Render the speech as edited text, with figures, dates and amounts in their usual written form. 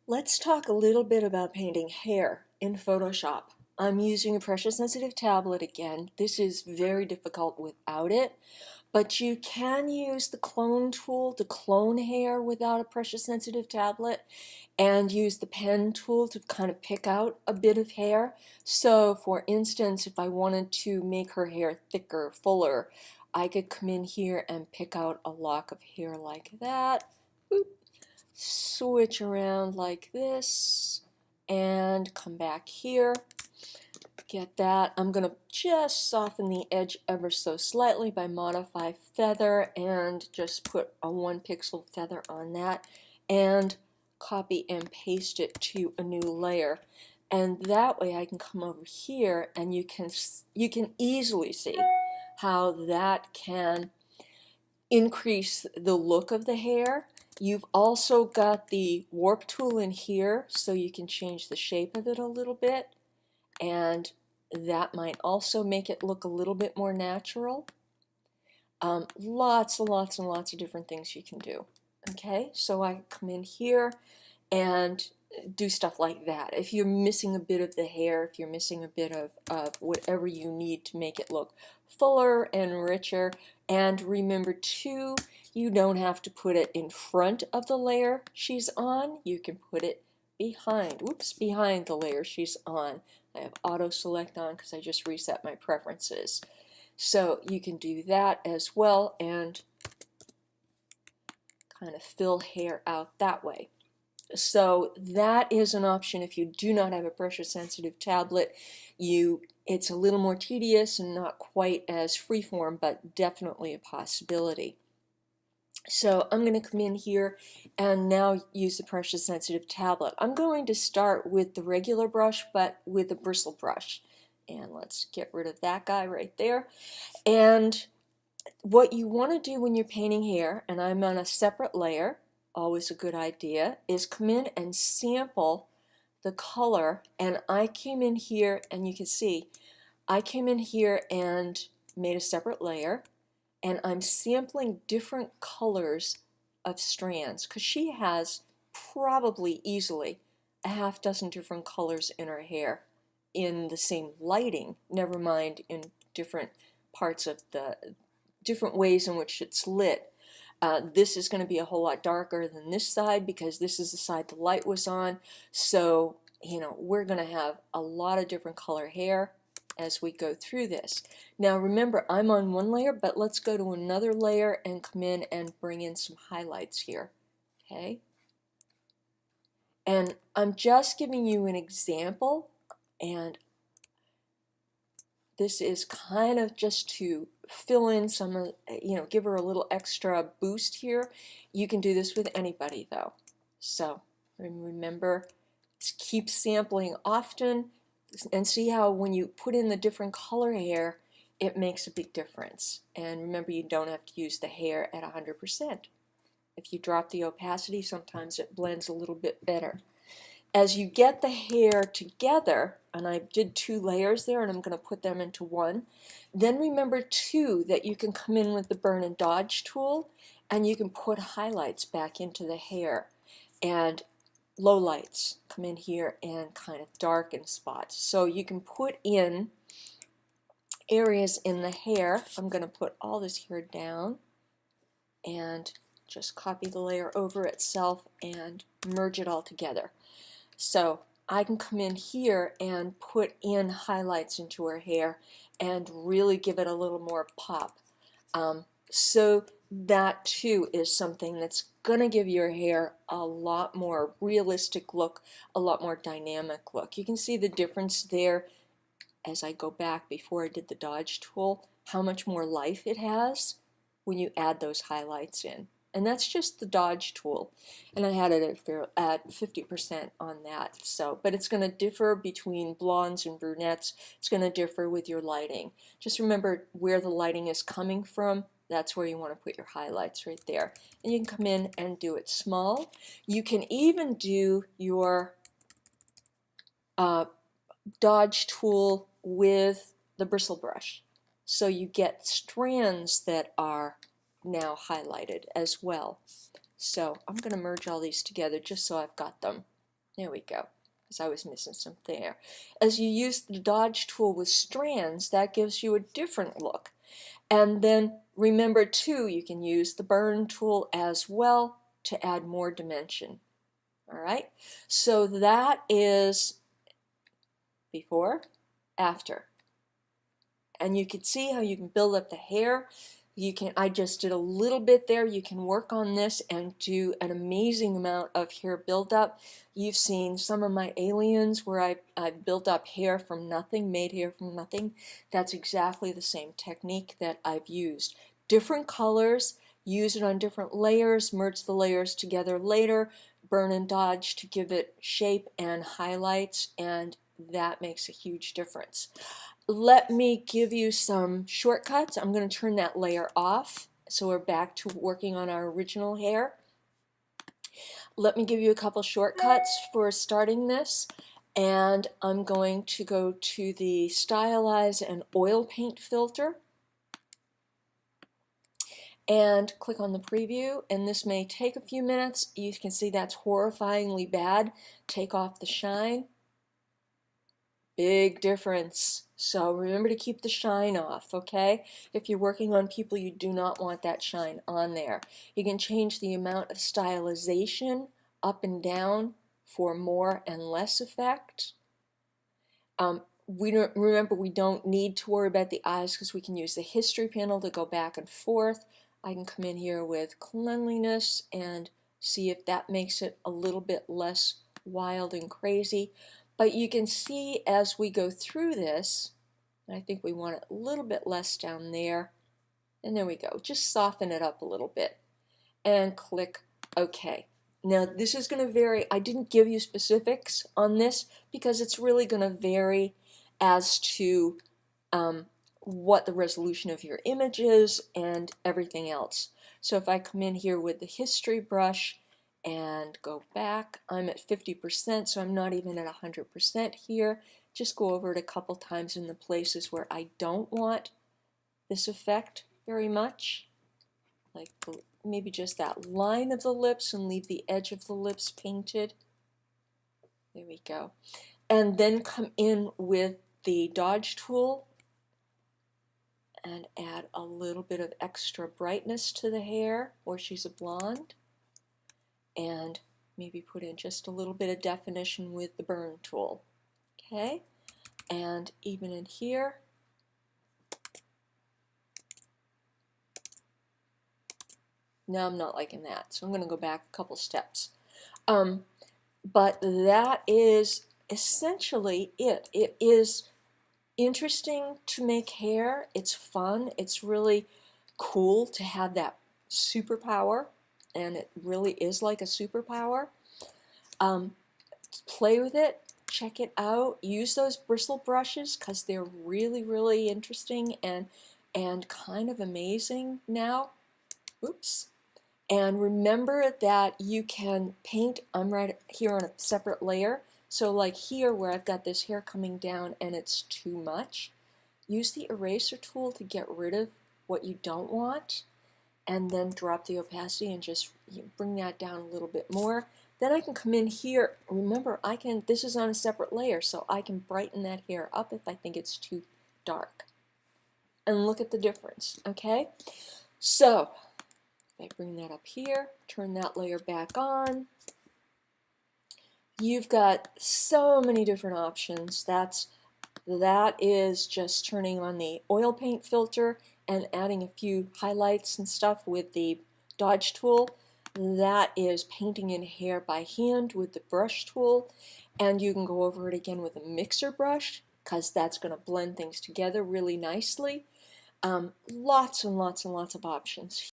Let's talk a little bit about painting hair in Photoshop. I'm using a pressure sensitive tablet again. This is very difficult without it, but you can use the clone tool to clone hair without a pressure sensitive tablet and use the pen tool to kind of pick out a bit of hair. So for instance, if I wanted to make her hair thicker, fuller, I could come in here and pick out a lock of hair like that. Boop. Switch around like this and come back here. Get that. I'm going to just soften the edge ever so slightly by modify feather and just put a 1 pixel feather on that and copy and paste it to a new layer. And that way I can come over here and you can easily see how that can increase the look of the hair. You've also got the warp tool in here so you can change the shape of it a little bit, and that might also make it look a little bit more natural. Lots and lots and lots of different things you can do. Okay, so I come in here and do stuff like that. If you're missing a bit of the hair, if you're missing a bit of whatever you need to make it look fuller and richer, and remember too, you don't have to put it in front of the layer she's on. You can put it behind, behind the layer she's on. I have auto select on because I just reset my preferences. So you can do that as well and kind of fill hair out that way. So that is an option if you do not have a pressure sensitive tablet. It's a little more tedious and not quite as freeform, but definitely a possibility. So I'm going to come in here and now use the pressure sensitive tablet. I'm going to start with the regular brush, but with a bristle brush. And let's get rid of that guy right there. And what you want to do when you're painting hair, and I'm on a separate layer, always a good idea, is come in and sample the color. And I came in here and you can see I came in here and made a separate layer, and I'm sampling different colors of strands because she has probably easily a half dozen different colors in her hair in the same lighting, never mind in different parts of the different ways in which it's lit. This is going to be a whole lot darker than this side because this is the side the light was on. So, we're going to have a lot of different color hair as we go through this. Now remember, I'm on one layer, but let's go to another layer and come in and bring in some highlights here. Okay? And I'm just giving you an example, and this is kind of just to fill in some, give her a little extra boost here. You can do this with anybody though. So remember, keep sampling often and see how when you put in the different color hair, it makes a big difference. And remember, you don't have to use the hair at 100%. If you drop the opacity, sometimes it blends a little bit better. As you get the hair together, and I did 2 layers there and I'm going to put them into one, then remember too that you can come in with the burn and dodge tool and you can put highlights back into the hair and low lights come in here and kind of darken spots. So you can put in areas in the hair. I'm going to put all this hair down and just copy the layer over itself and merge it all together. So I can come in here and put in highlights into her hair and really give it a little more pop. So that too is something that's going to give your hair a lot more realistic look, a lot more dynamic look. You can see the difference there as I go back before I did the dodge tool, how much more life it has when you add those highlights in. And that's just the dodge tool. And I had it at 50% on that. So, but it's going to differ between blondes and brunettes. It's going to differ with your lighting. Just remember where the lighting is coming from. That's where you want to put your highlights right there. And you can come in and do it small. You can even do your dodge tool with the bristle brush. So you get strands that are now highlighted as well. So I'm going to merge all these together just so I've got them There we go, because I was missing something there. As you use the dodge tool with strands, that gives you a different look. And then remember too, you can use the burn tool as well to add more dimension. All right, so that is before, after. And you can see how you can build up the hair. You can, I just did a little bit there. You can work on this and do an amazing amount of hair buildup. You've seen some of my aliens where I built up hair from nothing, made hair from nothing. That's exactly the same technique that I've used. Different colors, use it on different layers, merge the layers together later, burn and dodge to give it shape and highlights, and that makes a huge difference. Let me give you some shortcuts. I'm going to turn that layer off, so we're back to working on our original hair. Let me give you a couple shortcuts for starting this, and I'm going to go to the Stylize and Oil Paint filter and click on the preview, and this may take a few minutes. You can see that's horrifyingly bad. Take off the shine. Big difference. So remember to keep the shine off, okay? If you're working on people, you do not want that shine on there. You can change the amount of stylization up and down for more and less effect. Remember, we don't need to worry about the eyes because we can use the history panel to go back and forth. I can come in here with cleanliness and see if that makes it a little bit less wild and crazy. But you can see as we go through this, I think we want it a little bit less down there. And there we go. Just soften it up a little bit. And click OK. Now this is going to vary. I didn't give you specifics on this because it's really going to vary as to what the resolution of your image is and everything else. So if I come in here with the history brush and go back, I'm at 50%, so I'm not even at 100% here. Just go over it a couple times in the places where I don't want this effect very much, like maybe just that line of the lips, and leave the edge of the lips painted. There we go. And then come in with the dodge tool and add a little bit of extra brightness to the hair where she's a blonde, and maybe put in just a little bit of definition with the burn tool. Okay, and even in here, now I'm not liking that, so I'm going to go back a couple steps. But that is essentially it. It is interesting to make hair. It's fun. It's really cool to have that superpower, and it really is like a superpower. Play with it, check it out, use those bristle brushes because they're really, really interesting and kind of amazing now. Oops. And remember that you can paint, I'm right here on a separate layer, so like here where I've got this hair coming down and it's too much, use the eraser tool to get rid of what you don't want, and then drop the opacity and just bring that down a little bit more. Then I can come in here, remember this is on a separate layer, so I can brighten that hair up if I think it's too dark. And look at the difference, okay? So, if I bring that up here, turn that layer back on, you've got so many different options. That is just turning on the oil paint filter and adding a few highlights and stuff with the dodge tool. That is painting in hair by hand with the brush tool, and you can go over it again with a mixer brush because that's going to blend things together really nicely. Lots and lots and lots of options.